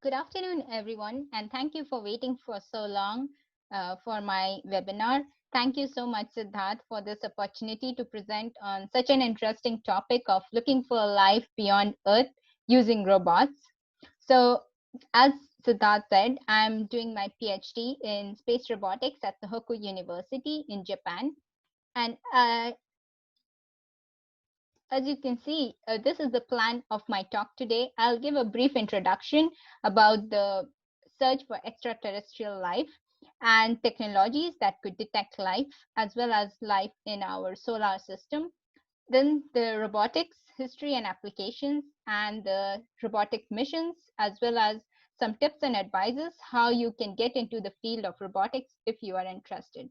Good afternoon, everyone, and thank you for waiting for so long for my webinar. Thank you so much, Siddharth, for this opportunity to present on such an interesting topic of looking for life beyond Earth using robots. So, as Siddharth said, I'm doing my PhD in space robotics at Tohoku University in Japan. And as you can see, this is the plan of my talk today. I'll give a brief introduction about the search for extraterrestrial life and technologies that could detect life, as well as life in our solar system. Then the robotics, history and applications, and the robotic missions, as well as some tips and advices how you can get into the field of robotics if you are interested.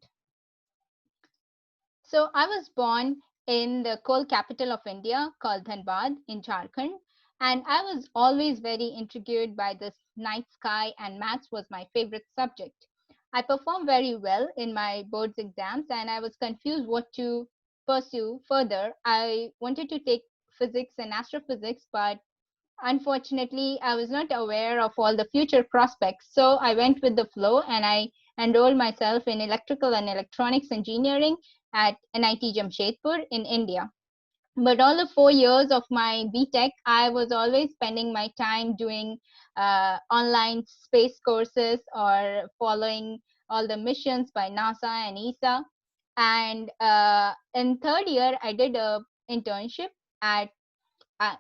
So I was born in the coal capital of India called Dhanbad in Jharkhand. And I was always very intrigued by the night sky, and maths was my favorite subject. I performed very well in my boards exams, and I was confused what to pursue further. I wanted to take physics and astrophysics, but unfortunately, I was not aware of all the future prospects. So I went with the flow and I enrolled myself in electrical and electronics engineering at NIT Jamshedpur in India. But all the 4 years of my BTech, I was always spending my time doing online space courses or following all the missions by NASA and ESA. And in third year, I did a internship at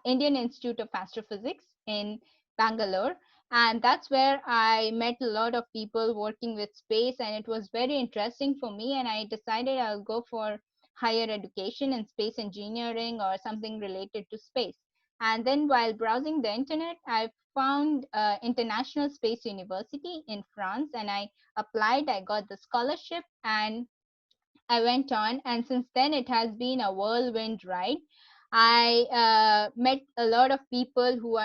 Indian Institute of Astrophysics in Bangalore. And that's where I met a lot of people working with space, and it was very interesting for me. And I decided I'll go for higher education in space engineering or something related to space. And then while browsing the internet, I found International Space University in France, and I applied. I got the scholarship, and I went on, and since then it has been a whirlwind ride. I met a lot of people who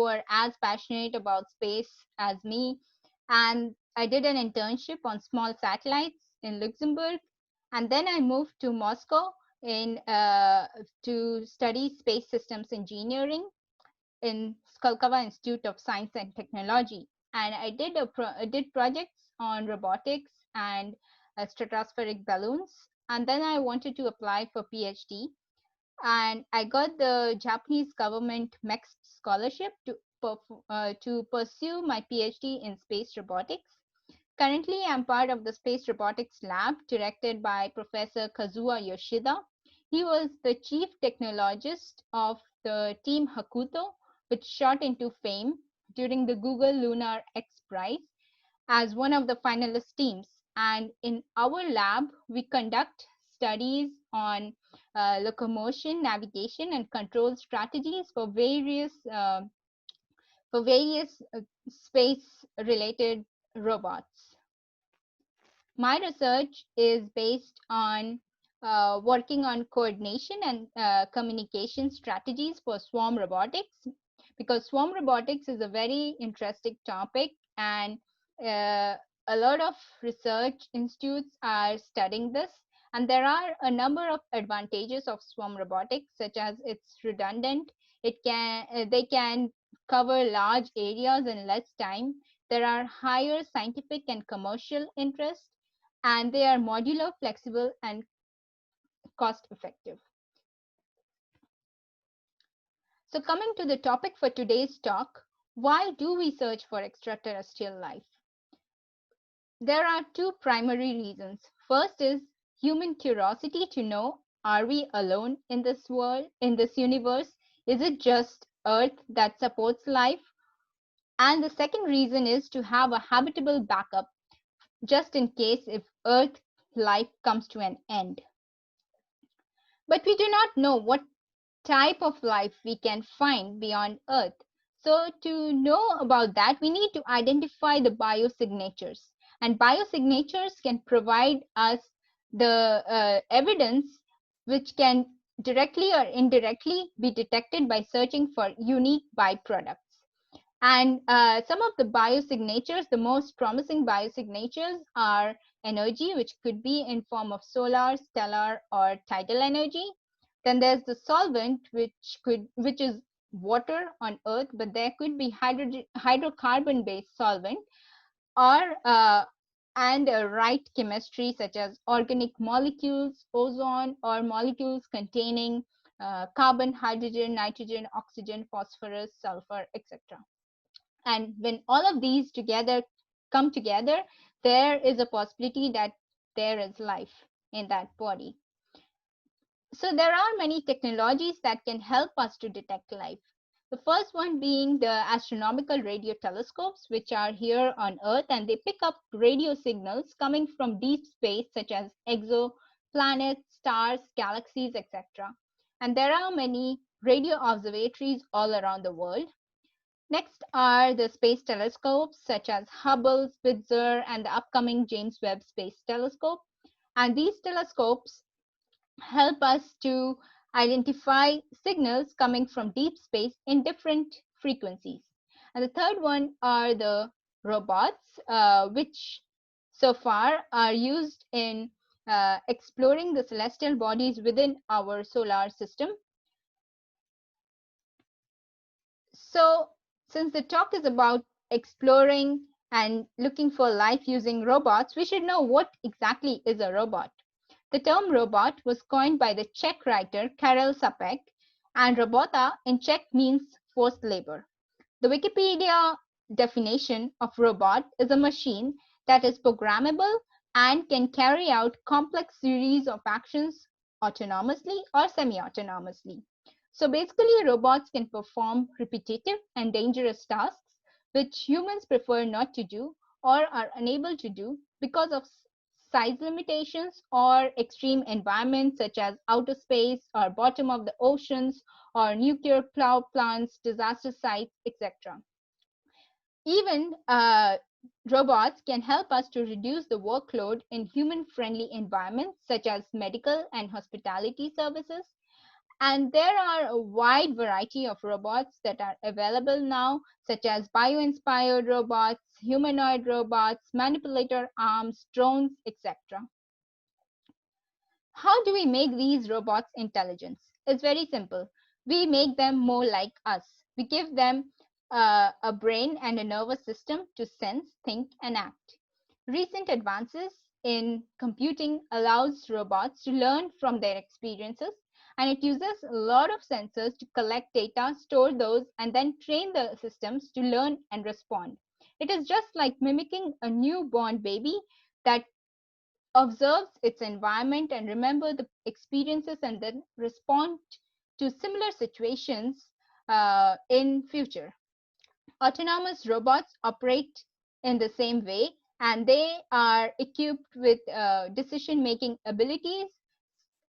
are as passionate about space as me, and I did an internship on small satellites in Luxembourg, and then I moved to Moscow in to study space systems engineering in Skolkovo Institute of Science and Technology, and I did projects on robotics and stratospheric balloons. And then I wanted to apply for PhD, and I got the Japanese government MEX scholarship to pursue my PhD in space robotics. Currently, I'm part of the Space Robotics Lab directed by Professor Kazuo Yoshida. He was the chief technologist of the Team Hakuto, which shot into fame during the Google Lunar X Prize as one of the finalist teams. And in our lab, we conduct studies on locomotion, navigation, and control strategies for various space-related robots. My research is based on working on coordination and communication strategies for swarm robotics, because swarm robotics is a very interesting topic, and uh, a lot of research institutes are studying this. And there are a number of advantages of swarm robotics, such as it's redundant. They can cover large areas in less time. There are higher scientific and commercial interests, and they are modular, flexible, and cost effective. So, coming to the topic for today's talk, why do we search for extraterrestrial life? There are two primary reasons. First is human curiosity to know, are we alone in this world, in this universe? Is it just Earth that supports life? And the second reason is to have a habitable backup just in case if Earth life comes to an end. But we do not know what type of life we can find beyond Earth. So, to know about that, we need to identify the biosignatures. And biosignatures can provide us the evidence which can directly or indirectly be detected by searching for unique byproducts. And some of the biosignatures, the most promising biosignatures are energy, which could be in form of solar, stellar, or tidal energy. Then there's the solvent, which is water on Earth, but there could be hydrocarbon-based solvent, or and right chemistry such as organic molecules, ozone, or molecules containing carbon, hydrogen, nitrogen, oxygen, phosphorus, sulfur, etc. And when all of these together come together, there is a possibility that there is life in that body. So there are many technologies that can help us to detect life. The first one being the astronomical radio telescopes, which are here on Earth, and they pick up radio signals coming from deep space, such as exoplanets, stars, galaxies, etc. And there are many radio observatories all around the world. Next are the space telescopes, such as Hubble, Spitzer, and the upcoming James Webb Space Telescope. And these telescopes help us to identify signals coming from deep space in different frequencies. And the third one are the robots, which so far are used in exploring the celestial bodies within our solar system. So, since the talk is about exploring and looking for life using robots, we should know what exactly is a robot. The term robot was coined by the Czech writer Karel Čapek, and robota in Czech means forced labor. The Wikipedia definition of robot is a machine that is programmable and can carry out complex series of actions autonomously or semi-autonomously. So basically, robots can perform repetitive and dangerous tasks which humans prefer not to do or are unable to do because of size limitations or extreme environments such as outer space or bottom of the oceans or nuclear power plants, disaster sites, etc. Even robots can help us to reduce the workload in human-friendly environments such as medical and hospitality services. And there are a wide variety of robots that are available now, such as bio-inspired robots, humanoid robots, manipulator arms, drones, etc. How do we make these robots intelligent? It's very simple. We make them more like us. We give them a brain and a nervous system to sense, think, and act. Recent advances in computing allows robots to learn from their experiences, and it uses a lot of sensors to collect data, store those, and then train the systems to learn and respond. It is just like mimicking a newborn baby that observes its environment and remember the experiences and then respond to similar situations in future. Autonomous robots operate in the same way, and they are equipped with decision-making abilities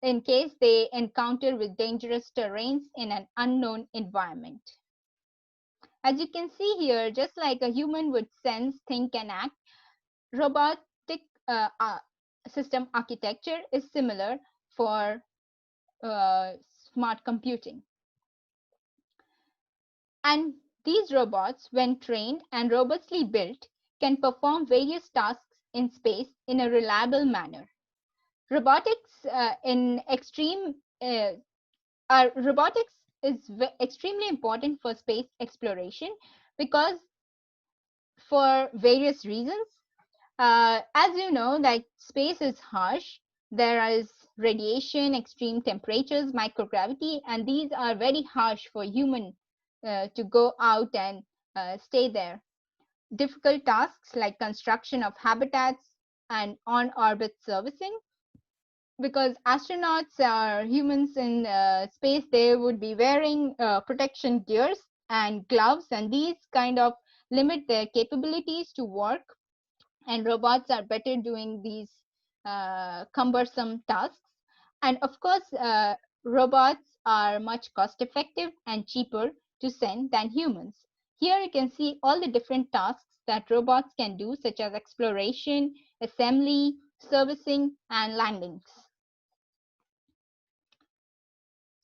in case they encounter with dangerous terrains in an unknown environment. As you can see here, just like a human would sense, think, and act, robotic system architecture is similar for smart computing. And these robots, when trained and robustly built, can perform various tasks in space in a reliable manner. Robotics in extreme robotics is extremely important for space exploration because for various reasons. As you know, like space is harsh. There is radiation, extreme temperatures, microgravity, and these are very harsh for human to go out and stay there. Difficult tasks like construction of habitats and on-orbit servicing, because astronauts are humans in space, they would be wearing protection gears and gloves, and these kind of limit their capabilities to work, and robots are better doing these cumbersome tasks. And of course, robots are much cost effective and cheaper to send than humans. Here you can see all the different tasks that robots can do, such as exploration, assembly, servicing, and landings.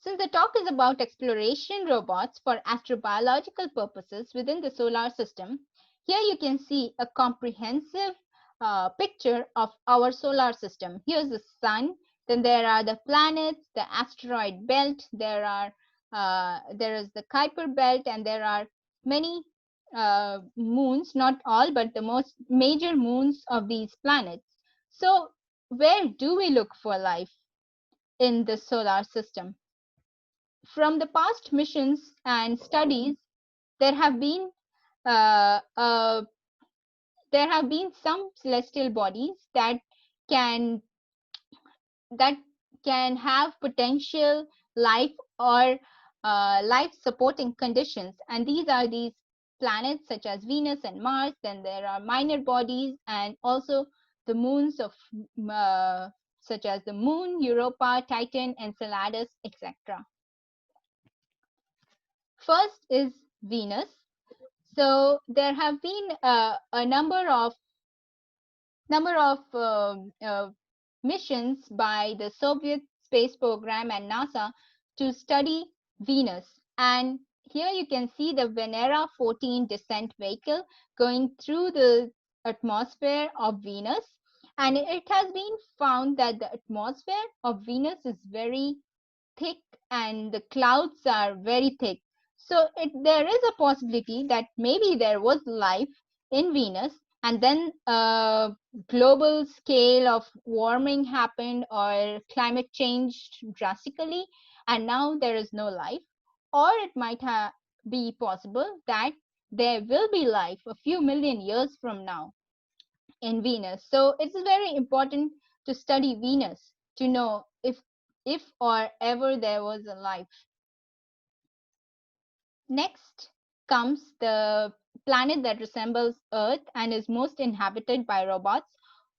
Since the talk is about exploration robots for astrobiological purposes within the solar system, here you can see a comprehensive picture of our solar system. Here's the sun, then there are the planets, the asteroid belt, there are there is the Kuiper belt, and there are many moons, not all, but the most major moons of these planets. So where do we look for life in the solar system? From the past missions and studies, there have been uh, uh, there have been some celestial bodies can that can have potential life or life supporting conditions, and these are these planets such as Venus and Mars. Then there are minor bodies and also the moons of such as the Moon, Europa, Titan, Enceladus, etc. First is Venus. So there have been a number of missions by the Soviet space program and NASA to study Venus. And here you can see the Venera 14 descent vehicle going through the atmosphere of Venus. And it has been found that the atmosphere of Venus is very thick and the clouds are very thick. So there is a possibility that maybe there was life in Venus, and then a global scale of warming happened or climate changed drastically, and now there is no life. Or it might be possible that there will be life a few million years from now in Venus. So it's very important to study Venus to know if or ever there was a life. Next comes the planet that resembles Earth and is most inhabited by robots.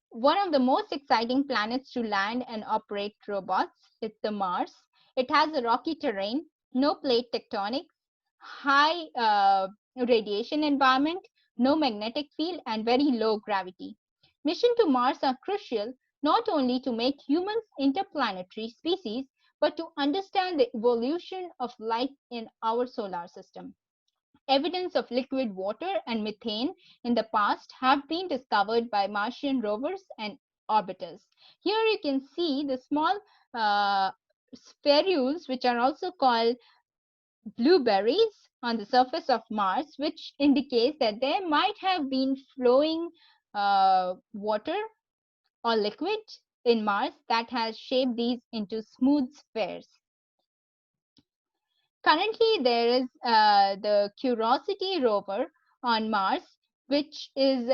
One of the most exciting planets to land and operate robots is the Mars. It has a rocky terrain, no plate tectonics, high radiation environment, no magnetic field, and very low gravity. Mission to Mars are crucial not only to make humans interplanetary species, but to understand the evolution of life in our solar system. Evidence of liquid water and methane in the past have been discovered by Martian rovers and orbiters. Here you can see the small spherules, which are also called blueberries, on the surface of Mars, which indicates that there might have been flowing water or liquid in Mars that has shaped these into smooth spheres. Currently, there is the Curiosity rover on Mars, which is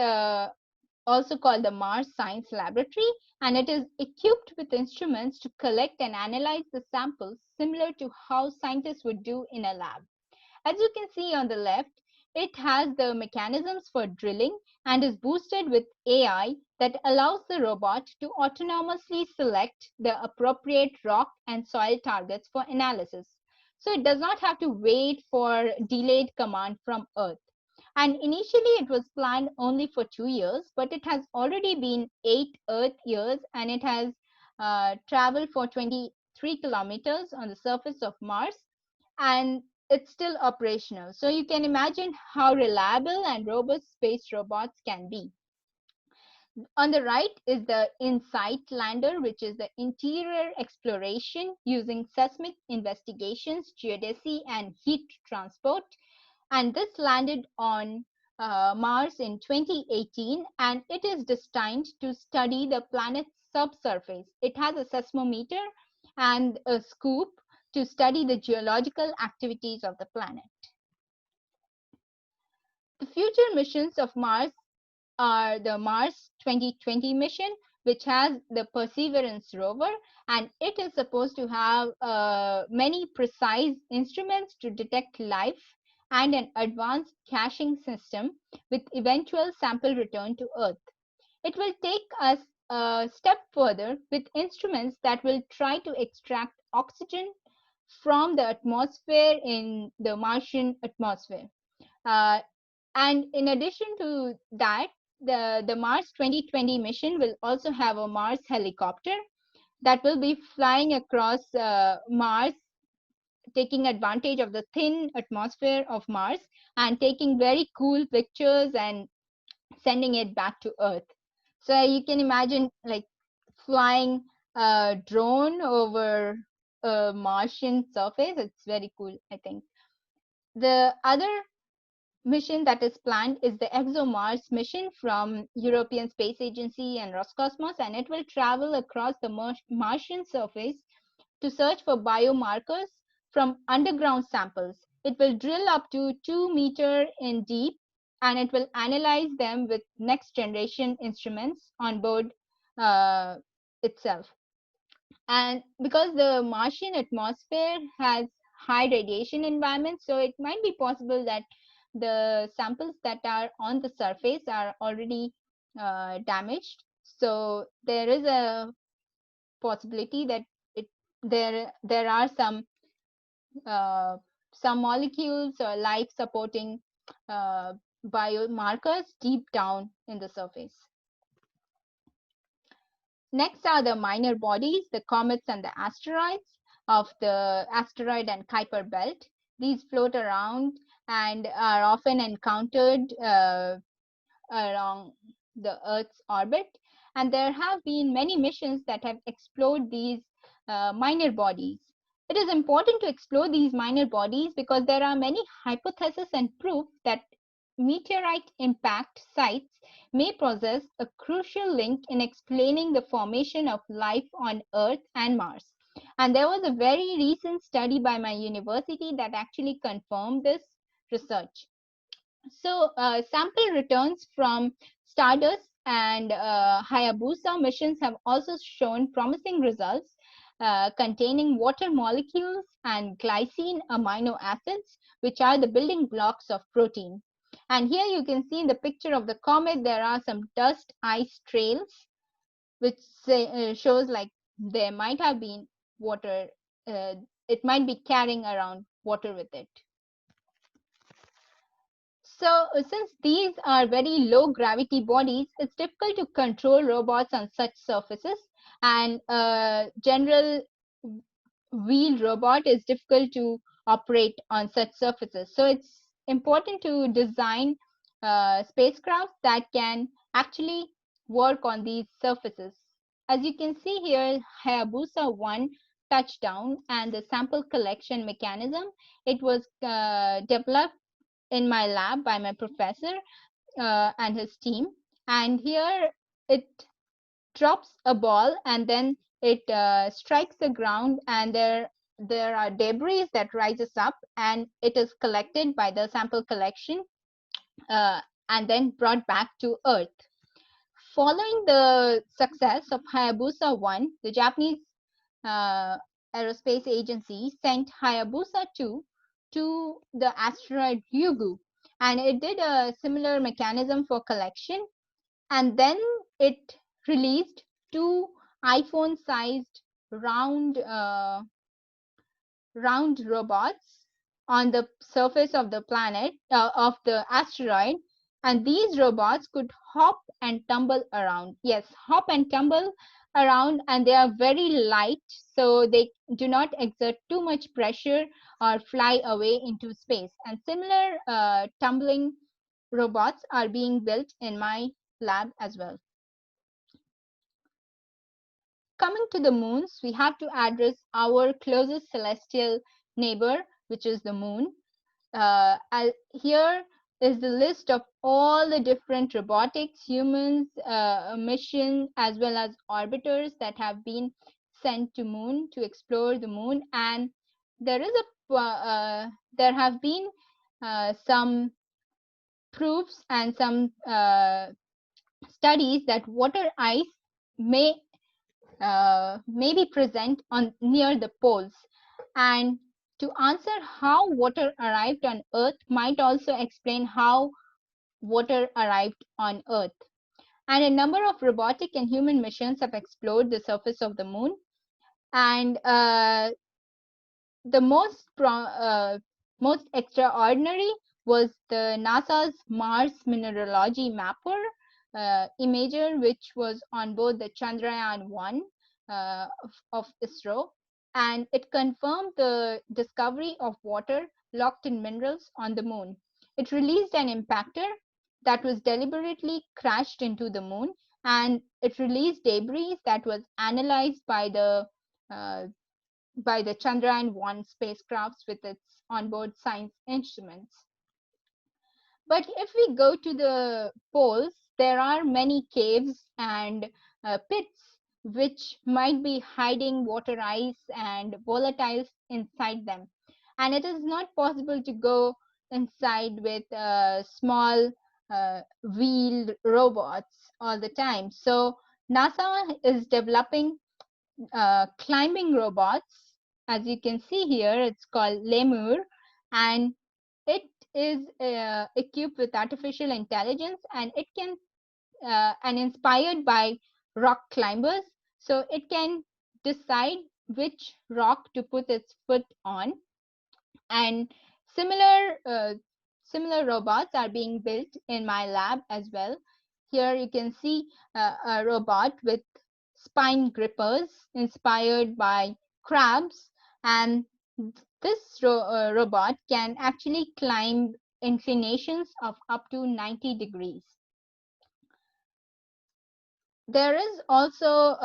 also called the Mars Science Laboratory, and it is equipped with instruments to collect and analyze the samples similar to how scientists would do in a lab. As you can see on the left, it has the mechanisms for drilling and is boosted with AI that allows the robot to autonomously select the appropriate rock and soil targets for analysis. So it does not have to wait for delayed command from Earth. And initially it was planned only for 2 years, but it has already been 8 Earth years, and it has traveled for 23 kilometers on the surface of Mars, and it's still operational. So you can imagine how reliable and robust space robots can be. On the right is the InSight lander, which is the interior exploration using seismic investigations, geodesy, and heat transport. And this landed on Mars in 2018, and it is destined to study the planet's subsurface. It has a seismometer and a scoop to study the geological activities of the planet. The future missions of Mars are the Mars 2020 mission, which has the Perseverance rover, and it is supposed to have many precise instruments to detect life and an advanced caching system with eventual sample return to Earth. It will take us a step further with instruments that will try to extract oxygen from the atmosphere in the Martian atmosphere. Uh, and in addition to that, the Mars 2020 mission will also have a Mars helicopter that will be flying across Mars, taking advantage of the thin atmosphere of Mars and taking very cool pictures and sending it back to Earth. So you can imagine like flying a drone over a Martian surface. It's very cool, I think. The other mission that is planned is the ExoMars mission from European Space Agency and Roscosmos, and it will travel across the Martian surface to search for biomarkers from underground samples. It will drill up to 2 meters in deep, and it will analyze them with next generation instruments on board itself. And because the Martian atmosphere has high radiation environment, so it might be possible that the samples that are on the surface are already damaged. So there is a possibility that it there are uh, some molecules or life supporting uh, biomarkers deep down in the surface. Next are the minor bodies, the comets and the asteroids of the asteroid and Kuiper belt. These float around and are often encountered along the Earth's orbit. And there have been many missions that have explored these minor bodies. It is important to explore these minor bodies because there are many hypotheses and proof that meteorite impact sites may possess a crucial link in explaining the formation of life on Earth and Mars. And there was a very recent study by my university that actually confirmed this research. So, sample returns from Stardust and Hayabusa missions have also shown promising results containing water molecules and glycine amino acids, which are the building blocks of protein. And here you can see in the picture of the comet, there are some dust ice trails, which shows like there might have been water, it might be carrying around water with it. So, since these are very low gravity bodies, it's difficult to control robots on such surfaces, and a general wheeled robot is difficult to operate on such surfaces. So, it's important to design spacecraft that can actually work on these surfaces. As you can see here, Hayabusa 1 touchdown and the sample collection mechanism. It was developed in my lab by my professor and his team. And here it drops a ball and then it strikes the ground, and there are debris that rises up, and it is collected by the sample collection uh, and then brought back to Earth. Following the success of Hayabusa 1, the Japanese uh, aerospace agency sent Hayabusa 2 to the asteroid Ryugu, and it did a similar mechanism for collection, and then it released 2 iPhone-sized round robots on the surface of the planet of the asteroid, and these robots could hop and tumble around. Yes, hop and tumble around, and they are very light, so they do not exert too much pressure or fly away into space. And similar tumbling robots are being built in my lab as well. Coming to the moons, we have to address our closest celestial neighbor, which is the moon. Here is the list of all the different robotics, humans, missions, as well as orbiters that have been sent to moon to explore the moon. And there is there have been some proofs and some studies that water ice may may be present on near the poles. And to answer how water arrived on Earth might also explain how water arrived on Earth. And a number of robotic and human missions have explored the surface of the moon. And the most extraordinary was the NASA's Mars Mineralogy Mapper imager, which was on board the Chandrayaan 1 of ISRO, and it confirmed the discovery of water locked in minerals on the moon. It released an impactor that was deliberately crashed into the moon, and it released debris that was analyzed by the uh, by the Chandrayaan-1 spacecrafts with its onboard science instruments. But if we go to the poles, there are many caves and pits which might be hiding water ice and volatiles inside them. And it is not possible to go inside with small wheeled robots all the time. So NASA is developing climbing robots. As you can see here, it's called Lemur, and it is equipped with artificial intelligence, and it can and inspired by rock climbers. So it can decide which rock to put its foot on, and similar similar robots are being built in my lab as well. Here you can see a robot with spine grippers inspired by crabs, and this robot can actually climb inclinations of up to 90 degrees. There is also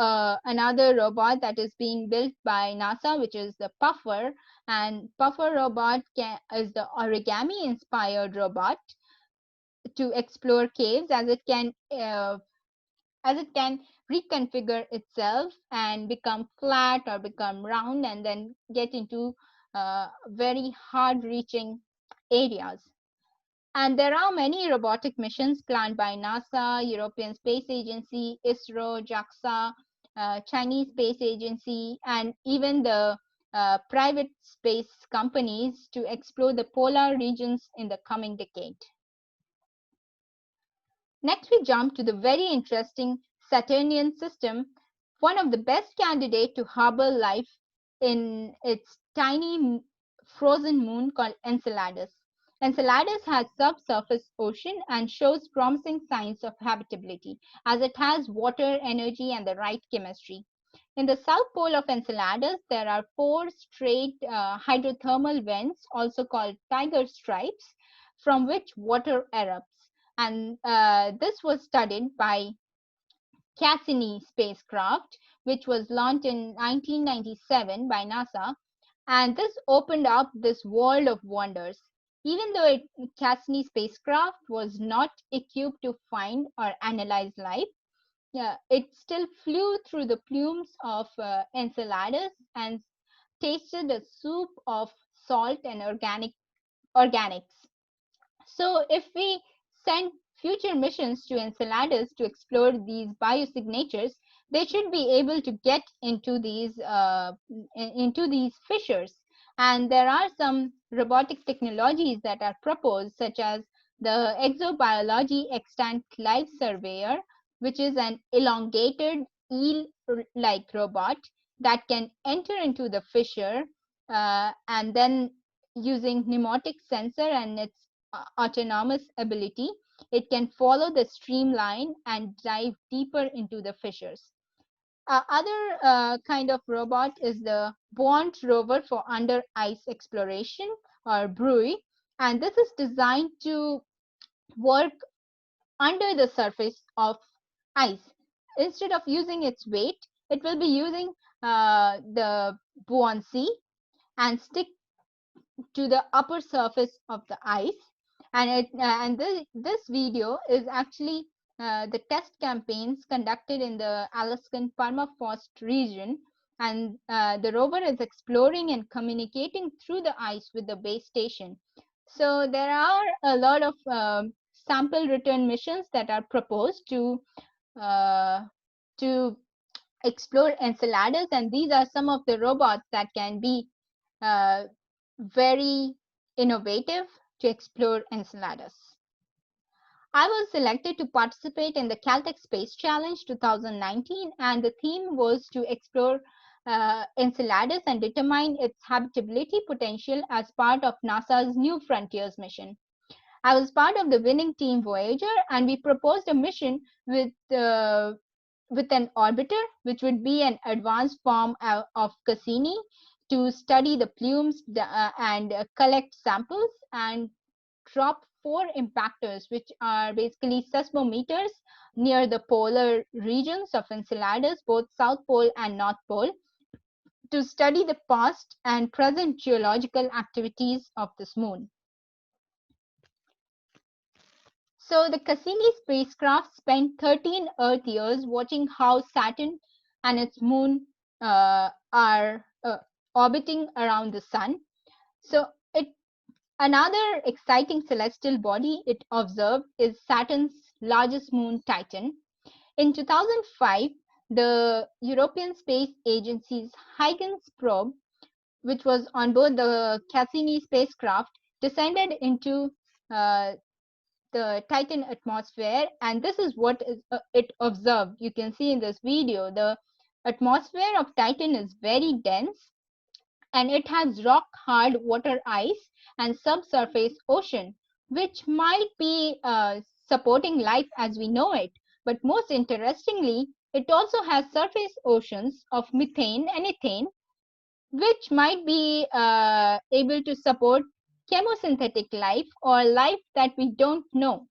another robot that is being built by NASA, which is the Puffer. And Puffer robot is the origami inspired robot to explore caves, as it can reconfigure itself and become flat or become round and then get into very hard reaching areas. And there are many robotic missions planned by NASA, European Space Agency, ISRO, JAXA, Chinese Space Agency, and even the private space companies to explore the polar regions in the coming decade. Next, we jump to the very interesting Saturnian system, one of the best candidates to harbor life in its tiny frozen moon called Enceladus. Enceladus has subsurface ocean and shows promising signs of habitability as it has water, energy, and the right chemistry. In the south pole of Enceladus, there are four straight hydrothermal vents, also called tiger stripes, from which water erupts. And this was studied by Cassini spacecraft, which was launched in 1997 by NASA, and this opened up this world of wonders. Even though Cassini spacecraft was not equipped to find or analyze life, yeah, it still flew through the plumes of Enceladus and tasted a soup of salt and organics. So if we send future missions to Enceladus to explore these biosignatures, they should be able to get into these fissures. And there are some robotic technologies that are proposed, such as the Exobiology Extant Life Surveyor, which is an elongated eel-like robot that can enter into the fissure and then using pneumatic sensor and its autonomous ability, it can follow the streamline and dive deeper into the fissures. Other kind of robot is the Buoyant rover for under ice exploration, or BRUI, and this is designed to work under the surface of ice. Instead of using its weight, it will be using the buoyancy and stick to the upper surface of the ice. And this video is actually the test campaigns conducted in the Alaskan permafrost region, and the rover is exploring and communicating through the ice with the base station. So there are a lot of sample return missions that are proposed uh, to explore Enceladus, and these are some of the robots that can be uh, very innovative to explore Enceladus. I was selected to participate in the Caltech Space Challenge 2019, and the theme was to explore Enceladus and determine its habitability potential as part of NASA's New Frontiers mission. I was part of the winning team Voyager, and we proposed a mission with an orbiter, which would be an advanced form of Cassini, to study the plumes and collect samples and drop four impactors, which are basically seismometers near the polar regions of Enceladus, both South Pole and North Pole, to study the past and present geological activities of this moon. So the Cassini spacecraft spent 13 Earth years watching how Saturn and its moon are orbiting around the sun. So another exciting celestial body it observed is Saturn's largest moon, Titan. In 2005, the European Space Agency's Huygens probe, which was on board the Cassini spacecraft, descended into uh, the Titan atmosphere, and this is what it observed. You can see in this video, the atmosphere of Titan is very dense and it has rock hard water ice and subsurface ocean, which might be supporting life as we know it. But most interestingly, it also has surface oceans of methane and ethane, which might be able to support chemosynthetic life or life that we don't know.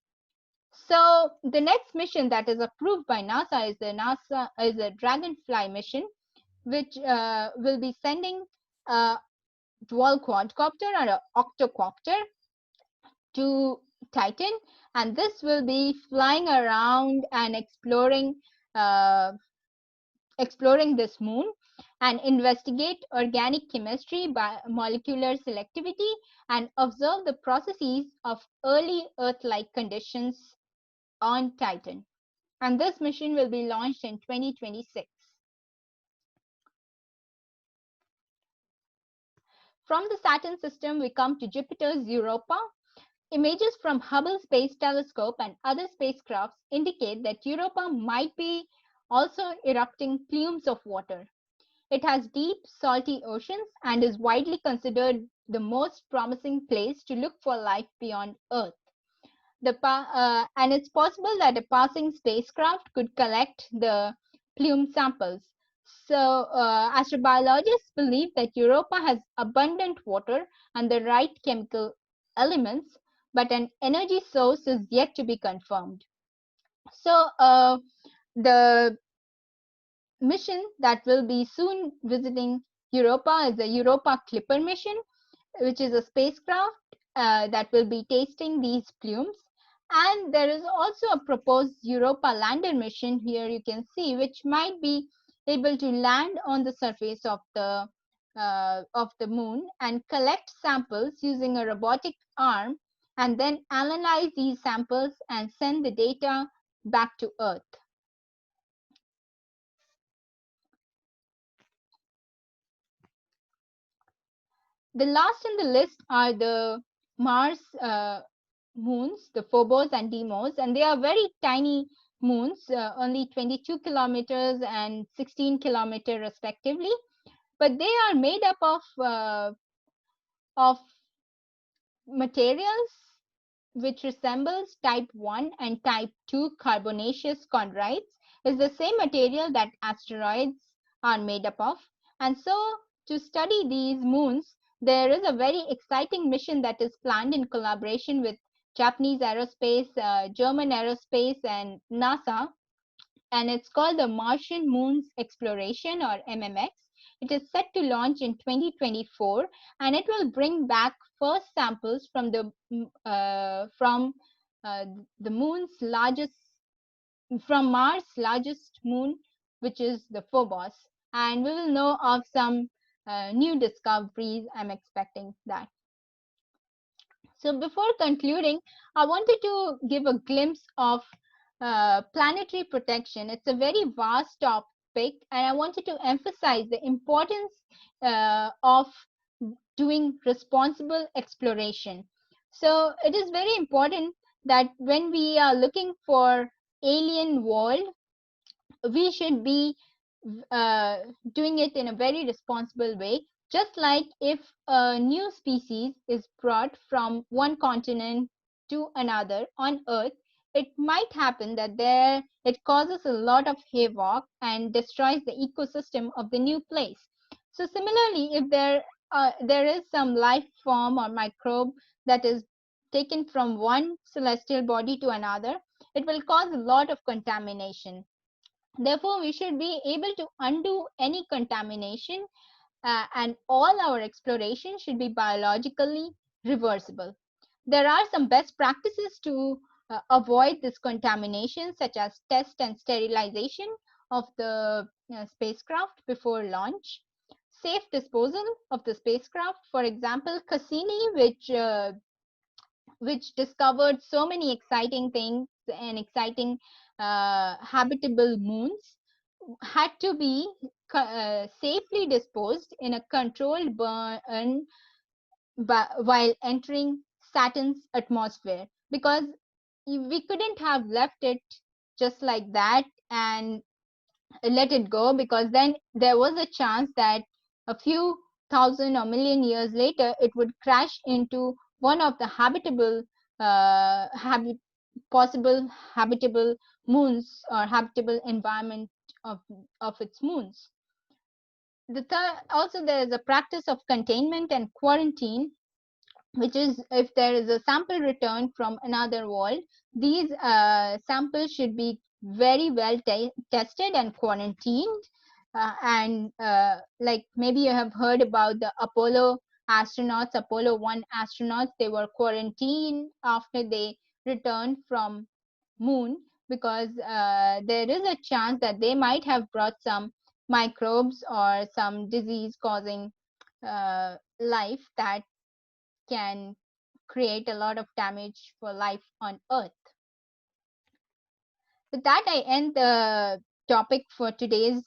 So the next mission that is approved by NASA is the Dragonfly mission, which will be sending a dual quadcopter or an octocopter to Titan, and this will be flying around and uh, exploring this moon and investigate organic chemistry by molecular selectivity and observe the processes of early Earth-like conditions on Titan. And this mission will be launched in 2026. From the Saturn system, we come to Jupiter's Europa. Images from Hubble Space Telescope and other spacecrafts indicate that Europa might be also erupting plumes of water. It has deep, salty oceans and is widely considered the most promising place to look for life beyond Earth. And it's possible that a passing spacecraft could collect the plume samples. So, astrobiologists believe that Europa has abundant water and the right chemical elements, but an energy source is yet to be confirmed. So, the mission that will be soon visiting Europa is the Europa Clipper mission, which is a spacecraft that will be tasting these plumes. And there is also a proposed Europa lander mission here you can see, which might be able to land on the surface of the moon and collect samples using a robotic arm and then analyze these samples and send the data back to Earth. The last in the list are the Mars moons, the Phobos and Deimos, and they are very tiny moons, only 22 kilometers and 16 kilometers respectively. But they are made up of materials which resembles type 1 and type 2 carbonaceous chondrites, is the same material that asteroids are made up of. And so to study these moons, there is a very exciting mission that is planned in collaboration with Japanese aerospace, German aerospace, and NASA, and it's called the Martian Moons Exploration or MMX. It is set to launch in 2024, and it will bring back first samples from the moon's largest from Mars' largest moon, which is the Phobos, and we will know of some new discoveries. I'm expecting that. So before concluding, I wanted to give a glimpse of planetary protection. It's a very vast topic, and I wanted to emphasize the importance of doing responsible exploration. So it is very important that when we are looking for alien world, we should be uh, doing it in a very responsible way. Just like if a new species is brought from one continent to another on Earth, it might happen that it causes a lot of havoc and destroys the ecosystem of the new place. So similarly, if there is some life form or microbe that is taken from one celestial body to another, it will cause a lot of contamination. Therefore, we should be able to undo any contamination and all our exploration should be biologically reversible. There are some best practices to avoid this contamination, such as test and sterilization of the spacecraft before launch, safe disposal of the spacecraft. For example, Cassini, which discovered so many exciting things and exciting habitable moons, had to be safely disposed in a controlled burn while entering Saturn's atmosphere, because we couldn't have left it just like that and let it go, because then there was a chance that a few thousand or million years later it would crash into one of the habitable uh, habit, possible habitable moons or habitable environment of, of its moons. Also, there is a practice of containment and quarantine, which is if there is a sample returned from another world, these samples should be very well tested and quarantined. Like maybe you have heard about the Apollo astronauts, Apollo 1 astronauts, they were quarantined after they returned from moon, because there is a chance that they might have brought some microbes or some disease causing life that can create a lot of damage for life on Earth. With that, I end the topic for today's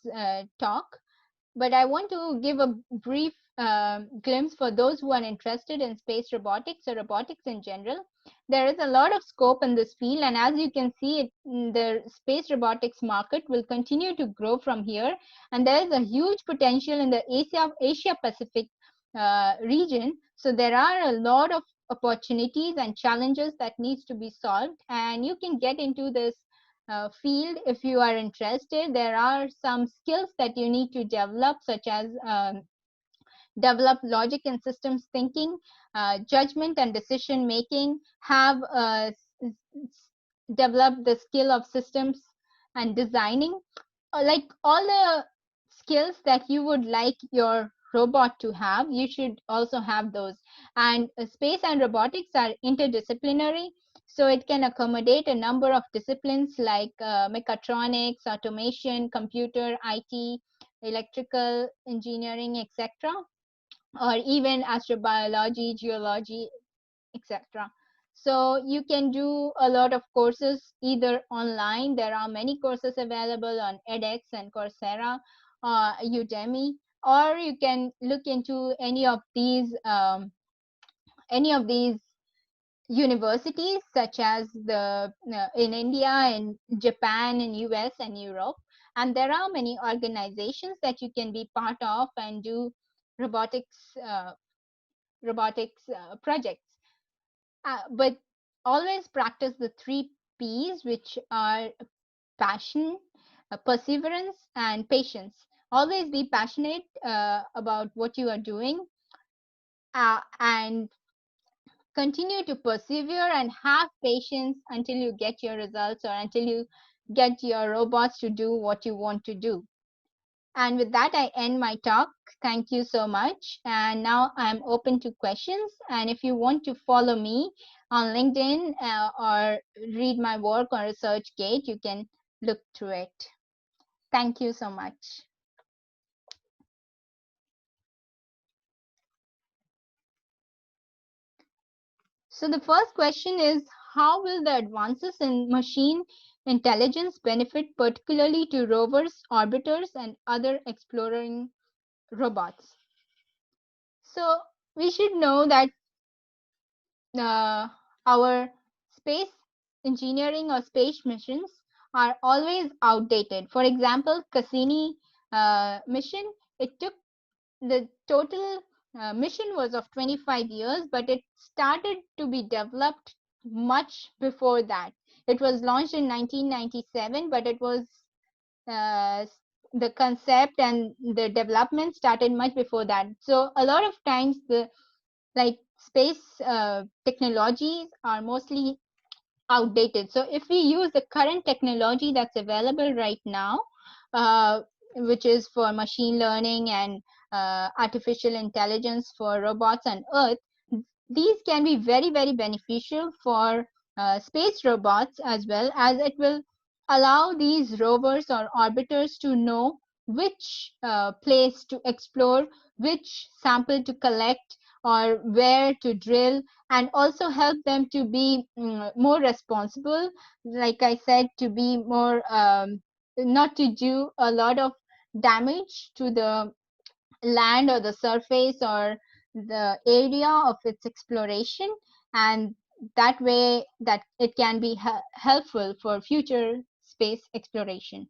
talk, but I want to give a brief glimpse for those who are interested in space robotics or robotics in general. There is a lot of scope in this field, and as you can see, the space robotics market will continue to grow from here, and there is a huge potential in the Asia Pacific region. So there are a lot of opportunities and challenges that needs to be solved, and you can get into this field if you are interested. There are some skills that you need to develop, such as develop logic and systems thinking, judgment and decision making, have develop the skill of systems and designing, like all the skills that you would like your robot to have, you should also have those. And space and robotics are interdisciplinary, so it can accommodate a number of disciplines like mechatronics, automation, computer, IT, electrical engineering, etc., or even astrobiology, geology, etc. So you can do a lot of courses either online. There are many courses available on edX and Coursera, Udemy, or you can look into any of these universities, such as the in India and Japan and US and Europe. And there are many organizations that you can be part of and do robotics projects. But always practice the 3 P's, which are passion, perseverance, and patience. Always be passionate about what you are doing, and continue to persevere and have patience until you get your results or until you get your robots to do what you want to do. And with that, I end my talk. Thank you so much. And now I'm open to questions. And if you want to follow me on LinkedIn or read my work on ResearchGate, you can look through it. Thank you so much. So the first question is, how will the advances in machine intelligence benefit particularly to rovers, orbiters, and other exploring robots? So we should know that our space engineering or space missions are always outdated. For example, Cassini mission, it took the total mission was of 25 years, but it started to be developed much before that. It was launched in 1997, but it was uh, the concept and the development started much before that. So a lot of times the like space technologies are mostly outdated. So if we use the current technology that's available right now, which is for machine learning and artificial intelligence for robots on Earth, these can be very, very beneficial for space robots, as well as it will allow these rovers or orbiters to know which place to explore, which sample to collect, or where to drill, and also help them to be more responsible, like I said, to be more not to do a lot of damage to the land or the surface or the area of its exploration, and that way that it can be helpful for future space exploration.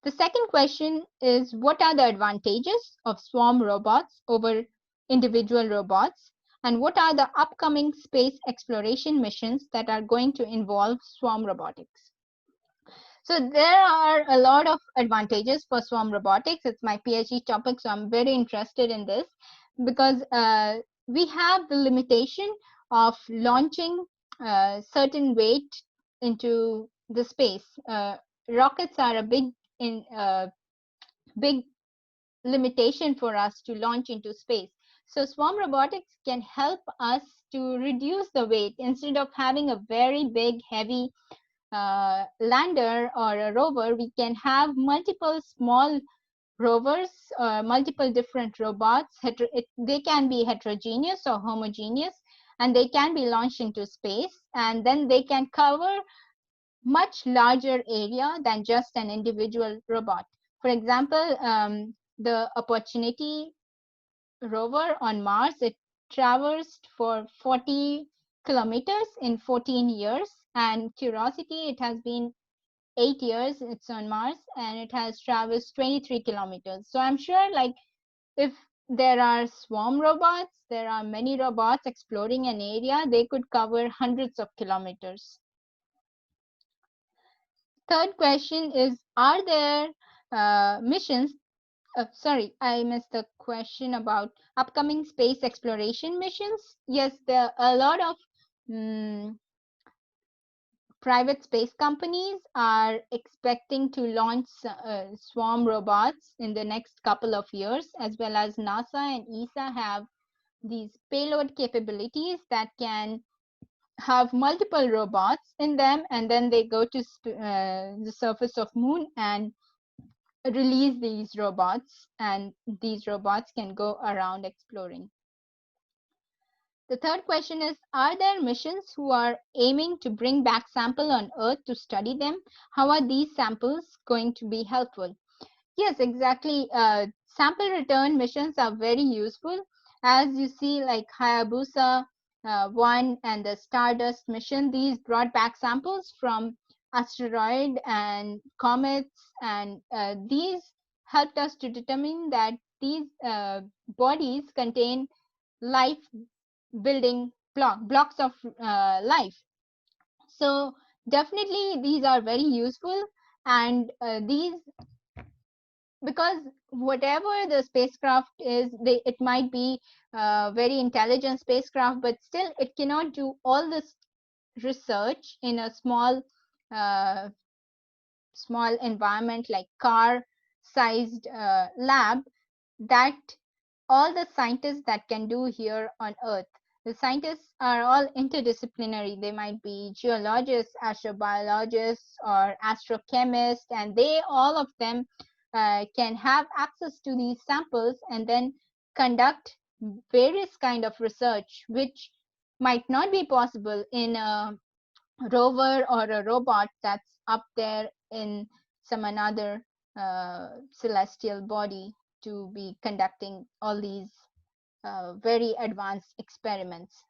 The second question is, what are the advantages of swarm robots over individual robots, and what are the upcoming space exploration missions that are going to involve swarm robotics? So there are a lot of advantages for swarm robotics. It's my PhD topic, so I'm very interested in this because we have the limitation of launching certain weight into the space. Rockets are a big limitation for us to launch into space. So swarm robotics can help us to reduce the weight. Instead of having a very big, heavy lander or a rover, we can have multiple small rovers, multiple different robots. They can be heterogeneous or homogeneous, and they can be launched into space, and then they can cover much larger area than just an individual robot. For example, the Opportunity rover on Mars, it traversed for 40 kilometers in 14 years, and Curiosity, it has been 8 years it's on Mars, and it has traversed 23 kilometers. So I'm sure, like, if there are swarm robots, there are many robots exploring an area, they could cover hundreds of kilometers. Third question is, are there missions? Sorry, I missed the question about upcoming space exploration missions. Yes, there are a lot of private space companies are expecting to launch swarm robots in the next couple of years, as well as NASA and ESA have these payload capabilities that can have multiple robots in them, and then they go to the surface of Moon and release these robots, and these robots can go around exploring. The third question is, are there missions who are aiming to bring back sample on Earth to study them? How are these samples going to be helpful? Yes, exactly. Sample return missions are very useful. As you see, like Hayabusa 1 and the Stardust mission, these brought back samples from asteroid and comets, and these helped us to determine that these bodies contain life building blocks of life. So definitely these are very useful, and these, because whatever the spacecraft is, it might be very intelligent spacecraft, but still it cannot do all this research in a uh, small environment like car sized lab that all the scientists that can do here on Earth. The scientists are all interdisciplinary. They might be geologists, astrobiologists, or astrochemists, and they all of them can have access to these samples and then conduct various kind of research, which might not be possible in a rover or a robot that's up there in some another celestial body to be conducting all these very advanced experiments.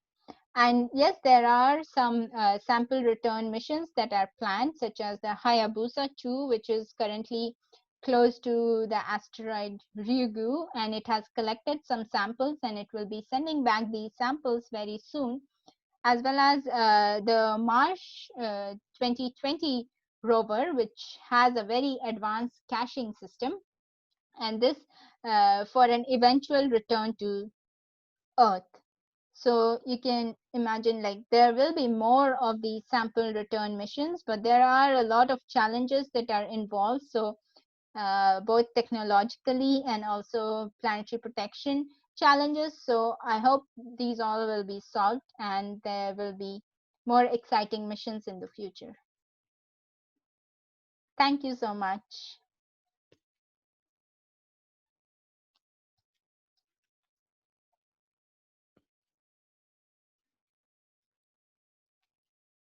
And yes, there are some sample return missions that are planned, such as the Hayabusa 2, which is currently close to the asteroid Ryugu, and it has collected some samples and it will be sending back these samples very soon, as well as the Mars 2020 rover, which has a very advanced caching system, and this for an eventual return to Earth. So you can imagine, like, there will be more of these sample return missions, but there are a lot of challenges that are involved. So both technologically and also planetary protection challenges. So I hope these all will be solved and there will be more exciting missions in the future. Thank you so much.